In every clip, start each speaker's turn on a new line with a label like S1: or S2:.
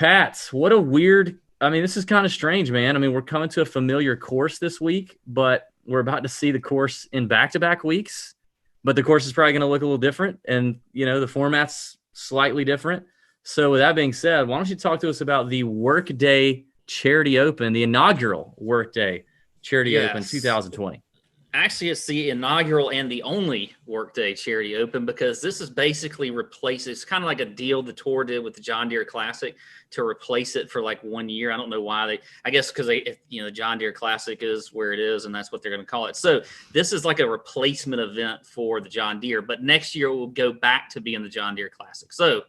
S1: Pat, what a weird. I mean, this is kind of strange, man. I mean, we're coming to a familiar course this week, but we're about to see the course in back-to-back weeks. But the course is probably going to look a little different, and the format's slightly different. So, with that being said, why don't you talk to us about the Workday Charity Open, the inaugural Workday Charity Open
S2: Yes.
S1: 2020?
S2: Actually, it's the inaugural and the only Workday Charity Open because this is basically it's kind of like a deal the Tour did with the John Deere Classic to replace it for like 1 year. I don't know why I guess because the John Deere Classic is where it is and that's what they're going to call it. So this is like a replacement event for the John Deere, but next year it will go back to being the John Deere Classic. So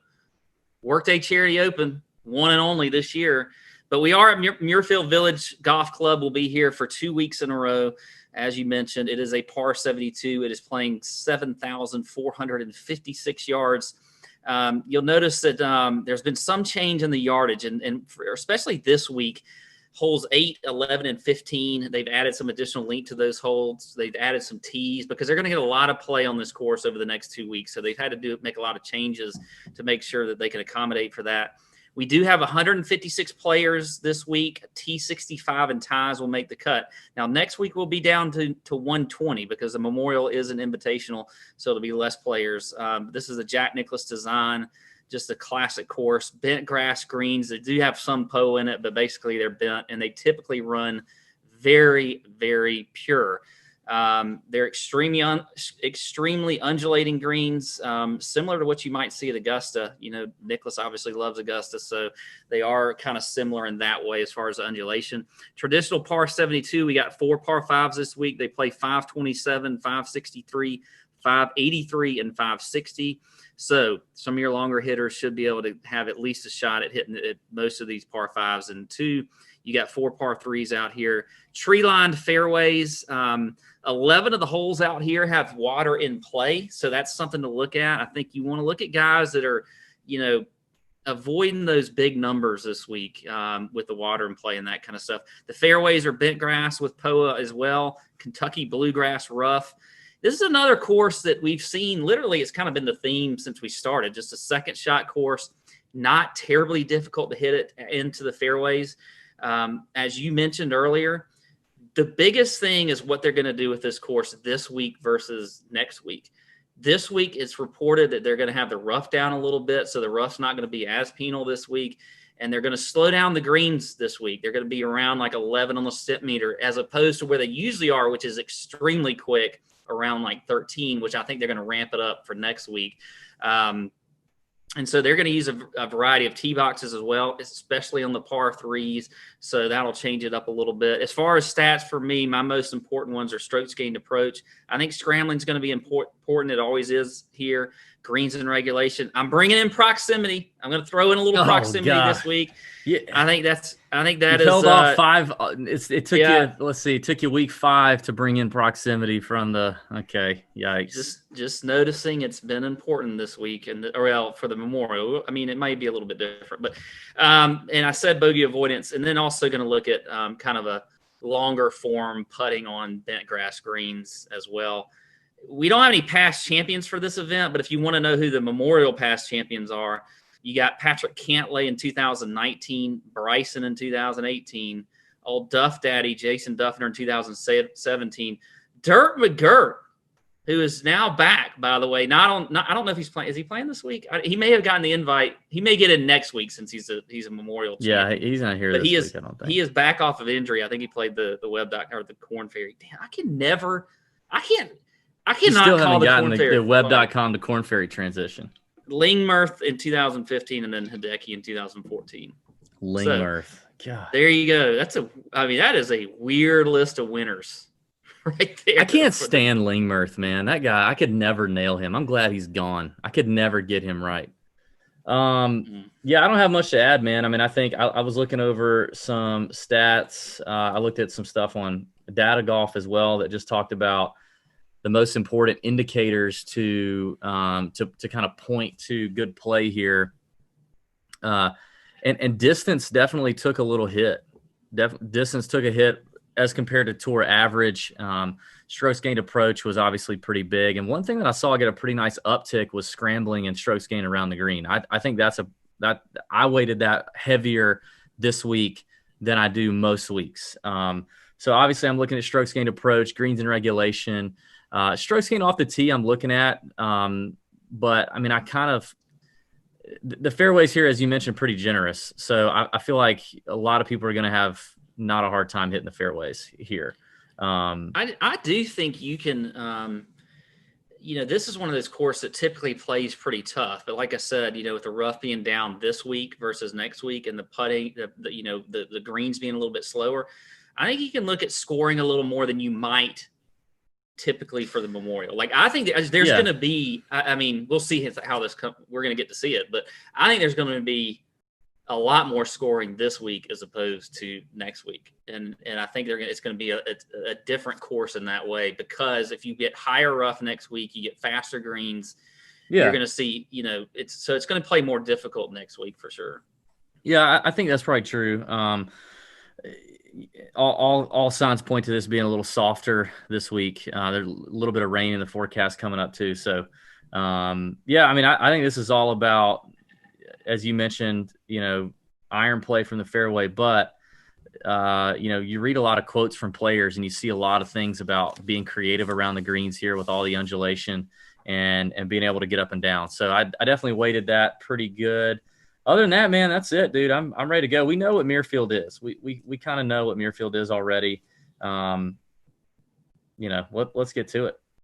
S2: Workday Charity Open, one and only this year. But we are at Muirfield Village Golf Club. We'll be here for 2 weeks in a row. As you mentioned, it is a par 72. It is playing 7,456 yards. You'll notice that there's been some change in the yardage, especially this week, holes 8, 11, and 15. They've added some additional length to those holes. They've added some tees because they're going to get a lot of play on this course over the next 2 weeks. So they've had to make a lot of changes to make sure that they can accommodate for that. We do have 156 players this week. T65 and ties will make the cut. Now, next week we'll be down to 120 because the Memorial is an invitational, so it'll be less players. This is a Jack Nicklaus design, just a classic course. Bent grass greens. They do have some POA in it, but basically they're bent, and they typically run very, very pure. They're extremely undulating greens, similar to what you might see at Augusta. Nicklaus obviously loves Augusta, so they are kind of similar in that way as far as undulation. Traditional par 72, we got 4 par 5s this week. They play 527, 563, 583, and 560. So some of your longer hitters should be able to have at least a shot at hitting at most of these par 5s. And 2, you got 4 par 3s out here. Tree-lined fairways. 11 of the holes out here have water in play, so that's something to look at. I think you want to look at guys that are, avoiding those big numbers this week with the water in play and that kind of stuff. The fairways are bent grass with POA as well. Kentucky bluegrass rough. This is another course that we've seen. Literally, it's kind of been the theme since we started. Just a second shot course, not terribly difficult to hit it into the fairways. As you mentioned earlier, the biggest thing is what they're going to do with this course this week versus next week. This week, it's reported that they're going to have the rough down a little bit, so the rough's not going to be as penal this week, and they're going to slow down the greens this week. They're going to be around like 11 on the stick-meter as opposed to where they usually are, which is extremely quick, around like 13, which I think they're going to ramp it up for next week. And so they're going to use a variety of tee boxes as well, especially on the par 3s. So that'll change it up a little bit. As far as stats for me, my most important ones are strokes gained approach. I think scrambling is going to be important. It always is here. Greens in regulation. I'm bringing in proximity. I'm going to throw in a little proximity this week.
S1: Yeah,
S2: I think that
S1: You've
S2: is
S1: held off 5. It took
S2: yeah.
S1: you. Let's see. It took you week 5 to bring in proximity from the. Okay, yikes.
S2: Just noticing it's been important this week, for the Memorial. I mean, it might be a little bit different, but and I said bogey avoidance, and then also going to look at kind of a longer form putting on bent grass greens as well. We don't have any past champions for this event, but if you want to know who the Memorial past champions are, you got Patrick Cantlay in 2019, Bryson in 2018, old Duff Daddy Jason Duffner in 2017, Dirt McGirt, who is now back, by the way. I don't know if he's playing. Is he playing this week? He may have gotten the invite. He may get in next week since he's a Memorial champion.
S1: Yeah, he's not here
S2: but
S1: this
S2: he
S1: week,
S2: is,
S1: I don't think.
S2: He is back off of injury. I think he played the Web Doc or the Corn Ferry. Damn, I cannot call the Corn Ferry.
S1: The Web.com to Corn Ferry transition.
S2: Lingmerth in 2015 and then Hideki in 2014.
S1: Lingmerth. God.
S2: There you go. That is a weird list of winners right there.
S1: I can't stand Lingmerth, man. That guy, I could never nail him. I'm glad he's gone. I could never get him right. Yeah, I don't have much to add, man. I mean, I think I was looking over some stats. I looked at some stuff on Data Golf as well that just talked about the most important indicators to kind of point to good play here. And distance definitely took a little hit. Distance took a hit as compared to tour average. Strokes gained approach was obviously pretty big. And one thing that I saw get a pretty nice uptick was scrambling and strokes gained around the green. I think that's I weighted that heavier this week than I do most weeks. So obviously I'm looking at strokes gained approach, greens and regulation, strokes gained off the tee I'm looking at. But I mean, the fairways here, as you mentioned, pretty generous. So I feel like a lot of people are going to have not a hard time hitting the fairways here.
S2: I do think you can, this is one of those courses that typically plays pretty tough. But like I said, with the rough being down this week versus next week and the putting, the greens being a little bit slower, I think you can look at scoring a little more than you might typically for the Memorial. Like, I think there's going to be, I mean, we'll see how this comes. We're going to get to see it, but I think there's going to be a lot more scoring this week as opposed to next week. And I think it's going to be a different course in that way, because if you get higher rough next week, you get faster greens. You're going to see, it's going to play more difficult next week for sure.
S1: Yeah, I think that's probably true. All signs point to this being a little softer this week. There's a little bit of rain in the forecast coming up too. So, I mean, I think this is all about, as you mentioned, iron play from the fairway. But, you read a lot of quotes from players and you see a lot of things about being creative around the greens here with all the undulation and being able to get up and down. So I definitely weighted that pretty good. Other than that, man, that's it, dude. I'm ready to go. We know what Muirfield is. We kind of know what Muirfield is already. Let's get to it.